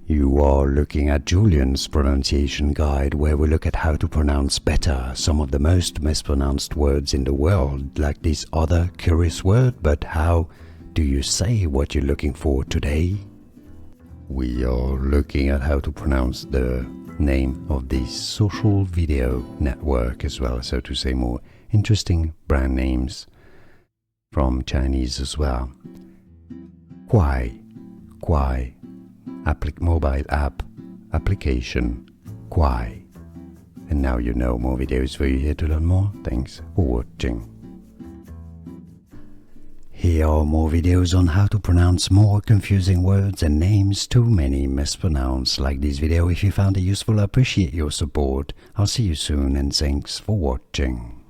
You are looking at Julian's pronunciation guide, where we look at how to pronounce better some of the most mispronounced words in the world, like this other curious word. But how do you say what you're looking for today? We are looking at how to pronounce the name of this social video network, as well as how to say more interesting brand names from Chinese as well. Kwai, Kwai, mobile app, application, Kwai. And now you know more videos for you here to learn more. Thanks for watching. Here are more videos on how to pronounce more confusing words and names too many mispronounced. Like this video if you found it useful. I appreciate your support. I'll see you soon and thanks for watching.